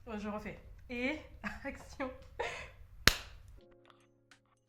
Je refais. Et action.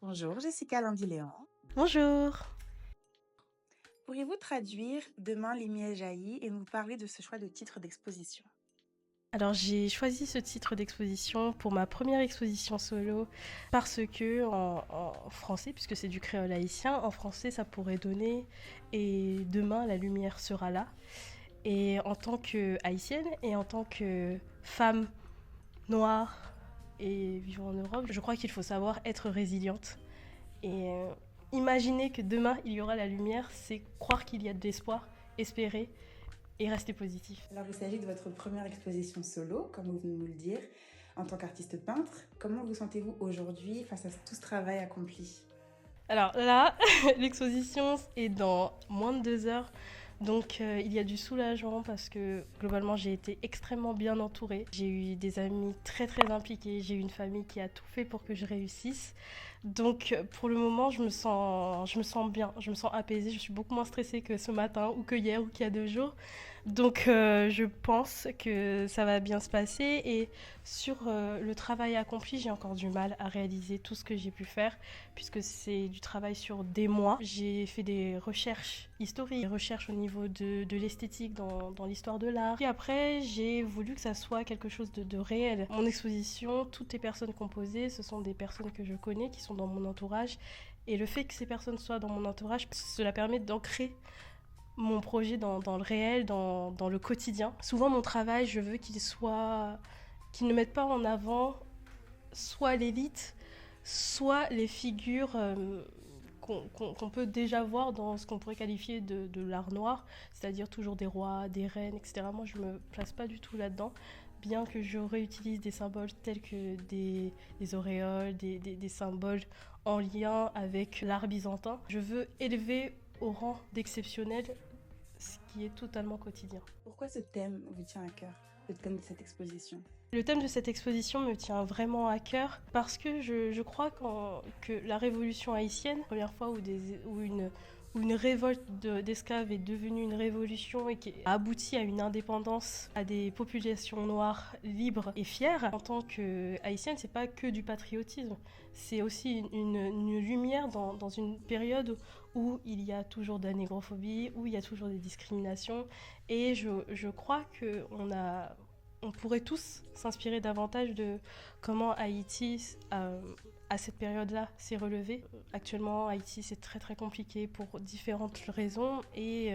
Bonjour Jessica Landy-Léon. Bonjour. Pourriez-vous traduire Demain lumière jaillit et nous parler de ce choix de titre d'exposition? Alors j'ai choisi ce titre d'exposition pour ma première exposition solo parce que en français, puisque c'est du créole haïtien, en français ça pourrait donner et demain la lumière sera là. Et en tant que haïtienne et en tant que femme noire et vivant en Europe, je crois qu'il faut savoir être résiliente. Et imaginer que demain il y aura la lumière, c'est croire qu'il y a de l'espoir, espérer et rester positif. Alors il s'agit de votre première exposition solo, comme vous venez de nous le dire, en tant qu'artiste peintre. Comment vous sentez-vous aujourd'hui face à tout ce travail accompli? Alors là, l'exposition est dans moins de 2 heures. Donc il y a du soulagement parce que globalement j'ai été extrêmement bien entourée. J'ai eu des amis très très impliqués, j'ai eu une famille qui a tout fait pour que je réussisse. Donc pour le moment je me sens bien, je me sens apaisée, je suis beaucoup moins stressée que ce matin ou que hier ou qu'il y a 2 jours. Donc je pense que ça va bien se passer et sur le travail accompli, j'ai encore du mal à réaliser tout ce que j'ai pu faire puisque c'est du travail sur des mois. J'ai fait des recherches historiques, des recherches au niveau de l'esthétique dans l'histoire de l'art. Et après, j'ai voulu que ça soit quelque chose de réel. Mon exposition, toutes les personnes composées, ce sont des personnes que je connais, qui sont dans mon entourage. Et le fait que ces personnes soient dans mon entourage, cela permet d'ancrer mon projet dans le réel, dans le quotidien. Souvent, mon travail, je veux qu'il ne mette pas en avant soit l'élite, soit les figures qu'on peut déjà voir dans ce qu'on pourrait qualifier de l'art noir, c'est-à-dire toujours des rois, des reines, etc. Moi, je ne me place pas du tout là-dedans, bien que je réutilise des symboles tels que des auréoles, des symboles en lien avec l'art byzantin. Je veux élever au rang d'exceptionnel ce qui est totalement quotidien. Pourquoi ce thème vous tient à cœur, le thème de cette exposition? Le thème de cette exposition me tient vraiment à cœur parce que je crois que la révolution haïtienne, la première fois où une révolte d'esclaves est devenue une révolution et qui a abouti à une indépendance, à des populations noires libres et fières, en tant que haïtienne, c'est pas que du patriotisme, c'est aussi une lumière dans une période où il y a toujours de la négrophobie, où il y a toujours des discriminations. Et je crois on pourrait tous s'inspirer davantage de comment Haïti, à cette période-là, s'est relevé. Actuellement, Haïti, c'est très très compliqué pour différentes raisons. Et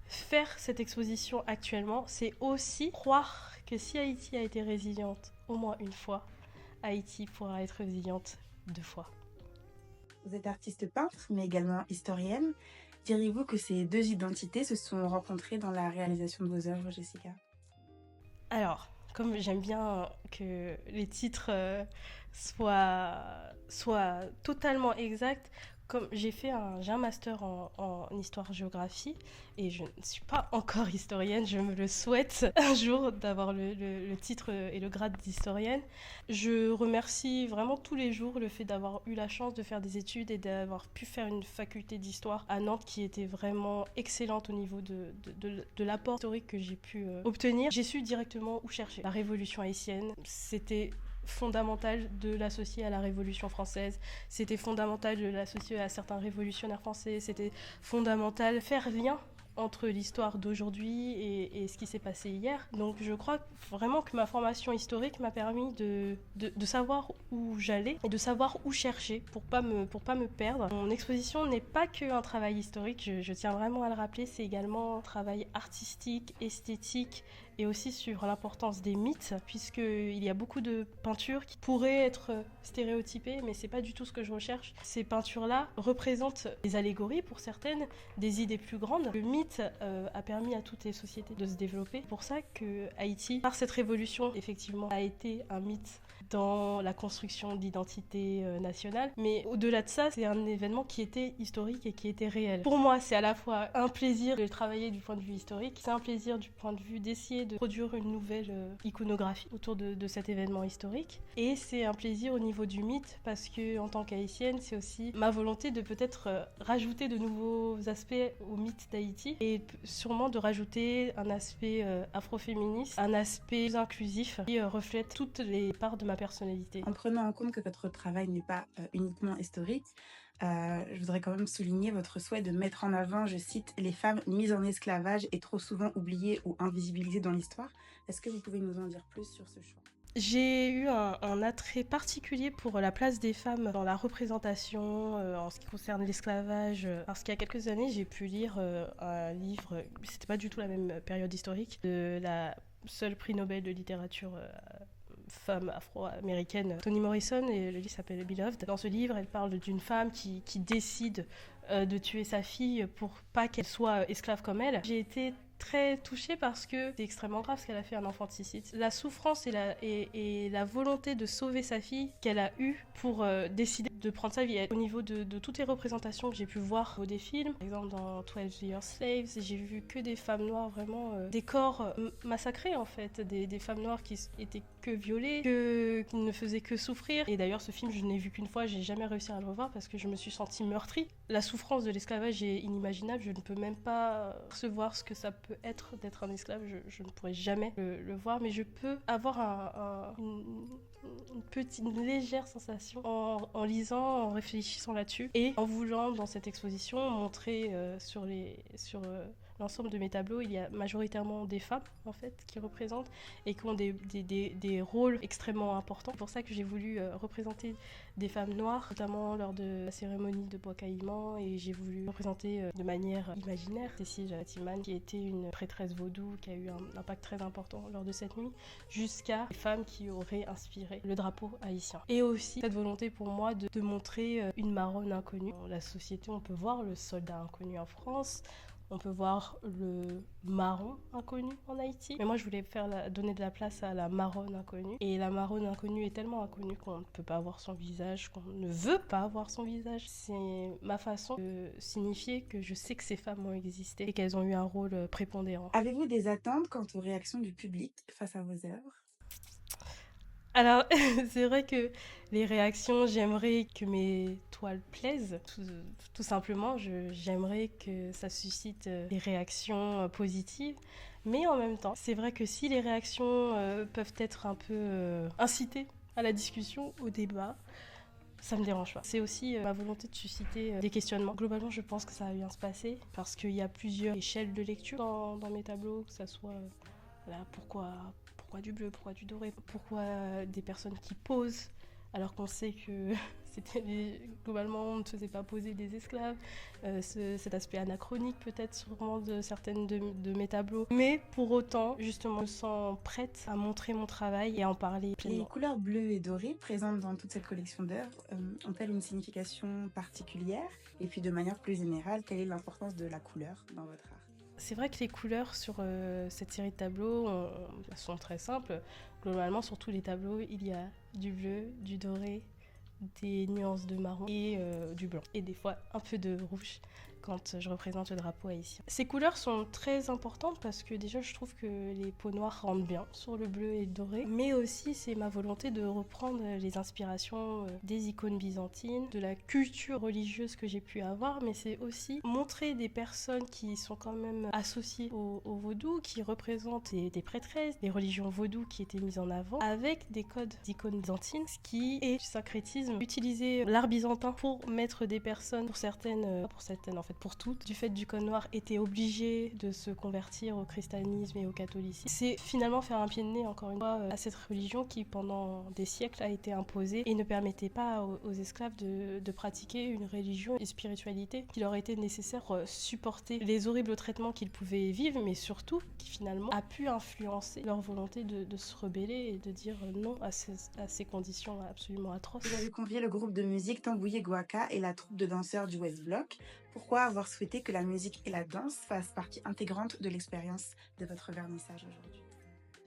faire cette exposition actuellement, c'est aussi croire que si Haïti a été résiliente au moins une fois, Haïti pourra être résiliente 2 fois. Vous êtes artiste peintre, mais également historienne. Diriez-vous que ces deux identités se sont rencontrées dans la réalisation de vos œuvres, Jessica? Alors, comme j'aime bien que les titres soient totalement exacts, comme j'ai un master en histoire-géographie et je ne suis pas encore historienne, je me le souhaite un jour d'avoir le titre et le grade d'historienne. Je remercie vraiment tous les jours le fait d'avoir eu la chance de faire des études et d'avoir pu faire une faculté d'histoire à Nantes qui était vraiment excellente au niveau de l'apport historique que j'ai pu obtenir. J'ai su directement où chercher. La Révolution haïtienne, c'était fondamental de l'associer à la Révolution française, c'était fondamental de l'associer à certains révolutionnaires français, c'était fondamental de faire lien entre l'histoire d'aujourd'hui et ce qui s'est passé hier. Donc je crois vraiment que ma formation historique m'a permis de savoir où j'allais et de savoir où chercher pour pas me perdre. Mon exposition n'est pas qu'un travail historique, je tiens vraiment à le rappeler, c'est également un travail artistique, esthétique et aussi sur l'importance des mythes, puisqu'il y a beaucoup de peintures qui pourraient être stéréotypées, mais c'est pas du tout ce que je recherche. Ces peintures-là représentent des allégories pour certaines, des idées plus grandes. Le mythe a permis à toutes les sociétés de se développer. C'est pour ça que Haïti, par cette révolution, effectivement, a été un mythe dans la construction d'identité nationale. Mais au-delà de ça, c'est un événement qui était historique et qui était réel. Pour moi, c'est à la fois un plaisir de travailler du point de vue historique, c'est un plaisir du point de vue d'essayer de produire une nouvelle iconographie autour de cet événement historique. Et c'est un plaisir au niveau du mythe parce que, en tant qu'haïtienne, c'est aussi ma volonté de peut-être rajouter de nouveaux aspects au mythe d'Haïti et sûrement de rajouter un aspect afroféministe, un aspect plus inclusif qui reflète toutes les parts de ma personnalité. En prenant en compte que votre travail n'est pas uniquement historique, je voudrais quand même souligner votre souhait de mettre en avant, je cite, les femmes mises en esclavage et trop souvent oubliées ou invisibilisées dans l'histoire. Est-ce que vous pouvez nous en dire plus sur ce choix? J'ai eu un attrait particulier pour la place des femmes dans la représentation en ce qui concerne l'esclavage. Parce qu'il y a quelques années, j'ai pu lire un livre, c'était pas du tout la même période historique, de la seule prix Nobel de littérature femme afro-américaine, Toni Morrison, et le livre s'appelle Beloved. Dans ce livre, elle parle d'une femme qui décide de tuer sa fille pour pas qu'elle soit esclave comme elle. J'ai été très touchée parce que c'est extrêmement grave ce qu'elle a fait, un infanticide. La souffrance et la volonté de sauver sa fille qu'elle a eue pour décider de prendre sa vie. Au niveau de toutes les représentations que j'ai pu voir des films, par exemple dans 12 Years Slaves, j'ai vu que des femmes noires, vraiment des corps massacrés en fait, des femmes noires qui étaient que violées, qui ne faisaient que souffrir. Et d'ailleurs ce film je n'ai vu qu'une fois, j'ai jamais réussi à le revoir parce que je me suis sentie meurtrie. La souffrance de l'esclavage est inimaginable, je ne peux même pas percevoir ce que ça peut être d'être un esclave, je ne pourrais jamais le voir, mais je peux avoir une légère sensation en lisant, en réfléchissant là-dessus et en voulant dans cette exposition montrer sur l'ensemble de mes tableaux, il y a majoritairement des femmes en fait qui représentent et qui ont des rôles extrêmement importants. C'est pour ça que j'ai voulu représenter des femmes noires, notamment lors de la cérémonie de bois caïman, et j'ai voulu représenter de manière imaginaire Cécile Timan, qui était une prêtresse vaudou qui a eu un impact très important lors de cette nuit, jusqu'à les femmes qui auraient inspiré le drapeau haïtien. Et aussi cette volonté pour moi de montrer une marronne inconnue. Dans la société, on peut voir le soldat inconnu en France, on peut voir le marron inconnu en Haïti. Mais moi, je voulais donner de la place à la marronne inconnue. Et la marronne inconnue est tellement inconnue qu'on ne peut pas voir son visage, qu'on ne veut pas voir son visage. C'est ma façon de signifier que je sais que ces femmes ont existé et qu'elles ont eu un rôle prépondérant. Avez-vous des attentes quant aux réactions du public face à vos œuvres? Alors, c'est vrai que les réactions, j'aimerais que mes toiles plaisent, tout simplement. J'aimerais que ça suscite des réactions positives. Mais en même temps, c'est vrai que si les réactions peuvent être un peu incitées à la discussion, au débat, ça me dérange pas. C'est aussi ma volonté de susciter des questionnements. Globalement, je pense que ça va bien se passer parce qu'il y a plusieurs échelles de lecture dans mes tableaux, que ça soit voilà, pourquoi du bleu, pourquoi du doré, pourquoi des personnes qui posent alors qu'on sait que globalement on ne faisait pas poser des esclaves, cet aspect anachronique peut-être sûrement de certaines de mes tableaux. Mais pour autant, justement, je me sens prête à montrer mon travail et à en parler pleinement. Les couleurs bleues et dorées présentes dans toute cette collection d'œuvres ont-elles une signification particulière? Et puis de manière plus générale, quelle est l'importance de la couleur dans votre art? C'est vrai que les couleurs sur cette série de tableaux sont très simples. Globalement, sur tous les tableaux, il y a du bleu, du doré, des nuances de marron et du blanc. Et des fois, un peu de rouge quand je représente le drapeau haïtien. Ces couleurs sont très importantes parce que déjà, je trouve que les peaux noires rendent bien sur le bleu et le doré. Mais aussi, c'est ma volonté de reprendre les inspirations des icônes byzantines, de la culture religieuse que j'ai pu avoir, mais c'est aussi montrer des personnes qui sont quand même associées au vaudou, qui représentent des prêtresses, des religions vaudou qui étaient mises en avant, avec des codes d'icônes byzantines, ce qui est du syncrétisme. Utiliser l'art byzantin pour mettre des personnes, pour certaines en fait, pour toutes, du fait du code noir, étaient obligées de se convertir au christianisme et au catholicisme. C'est finalement faire un pied de nez, encore une fois, à cette religion qui, pendant des siècles, a été imposée et ne permettait pas aux esclaves de pratiquer une religion et spiritualité qui leur était nécessaire pour supporter les horribles traitements qu'ils pouvaient vivre, mais surtout qui finalement a pu influencer leur volonté de se rebeller et de dire non à ces conditions absolument atroces. Vous avez convié le groupe de musique Tambouillé Guaca et la troupe de danseurs du West Block. Pourquoi avoir souhaité que la musique et la danse fassent partie intégrante de l'expérience de votre vernissage aujourd'hui?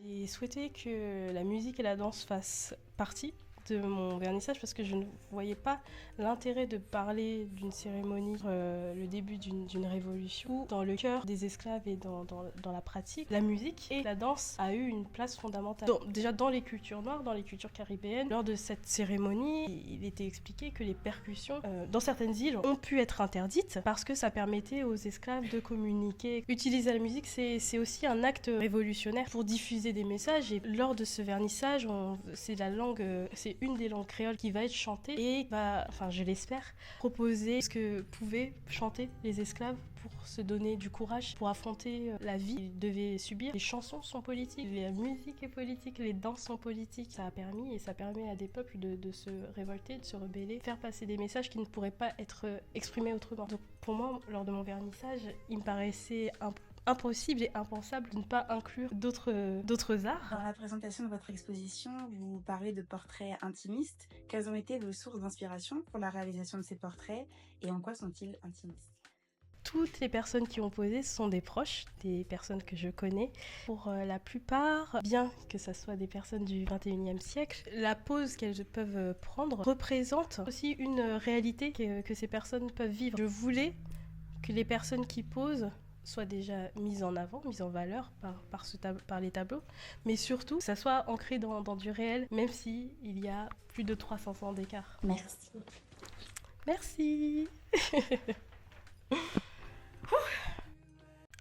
J'ai souhaité que la musique et la danse fassent partie de mon vernissage parce que je ne voyais pas l'intérêt de parler d'une cérémonie, le début d'une révolution, dans le cœur des esclaves et dans la pratique. La musique et la danse a eu une place fondamentale. Déjà dans les cultures noires, dans les cultures caribéennes, lors de cette cérémonie, il était expliqué que les percussions dans certaines îles ont pu être interdites parce que ça permettait aux esclaves de communiquer. Utiliser la musique, c'est aussi un acte révolutionnaire pour diffuser des messages, et lors de ce vernissage, c'est une des langues créoles qui va être chantée et va, enfin je l'espère, proposer ce que pouvaient chanter les esclaves pour se donner du courage, pour affronter la vie qu'ils devaient subir. Les chansons sont politiques, la musique est politique, les danses sont politiques. Ça a permis et ça permet à des peuples de se révolter, de se rebeller, faire passer des messages qui ne pourraient pas être exprimés autrement. Donc pour moi, lors de mon vernissage, il me paraissait impossible et impensable de ne pas inclure d'autres arts. Dans la présentation de votre exposition, vous parlez de portraits intimistes. Quelles ont été vos sources d'inspiration pour la réalisation de ces portraits et en quoi sont-ils intimistes? Toutes les personnes qui ont posé sont des proches, des personnes que je connais. Pour la plupart, bien que ce soit des personnes du 21e siècle, la pose qu'elles peuvent prendre représente aussi une réalité que ces personnes peuvent vivre. Je voulais que les personnes qui posent soient déjà mises en avant, mises en valeur par les tableaux, mais surtout que ça soit ancré dans du réel, même s'il y a plus de 300 ans d'écart. Merci. Merci.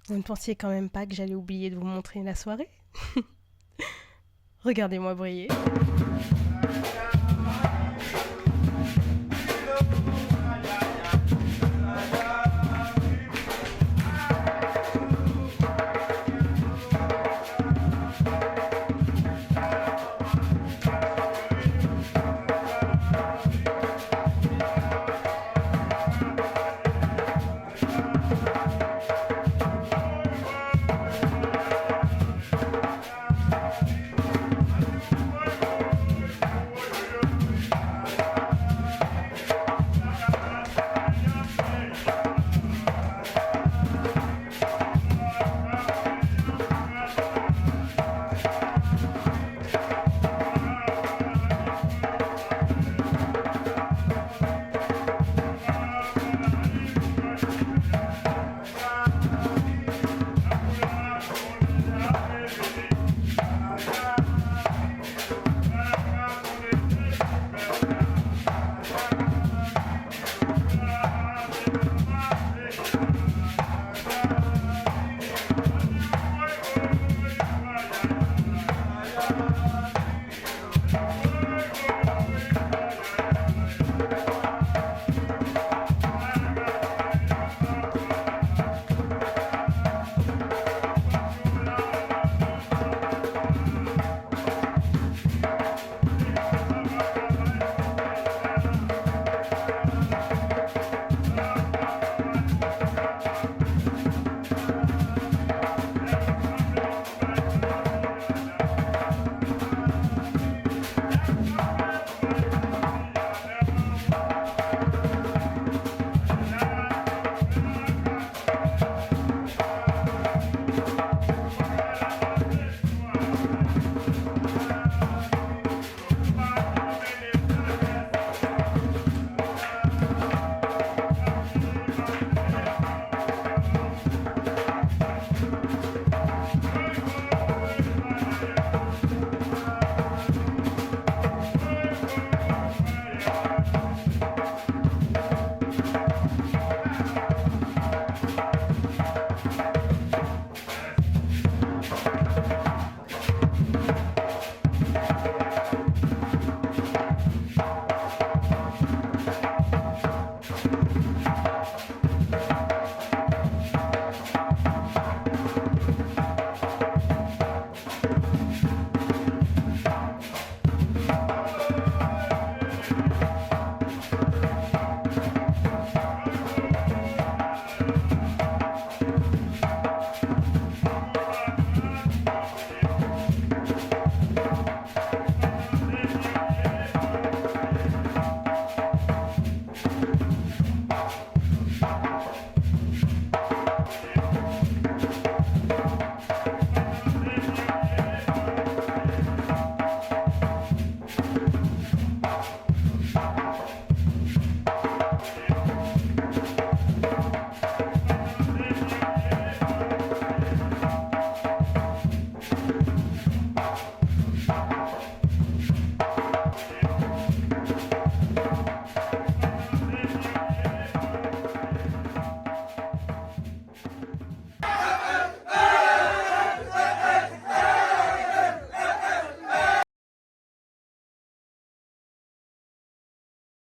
Vous ne pensiez quand même pas que j'allais oublier de vous montrer la soirée? Regardez-moi briller.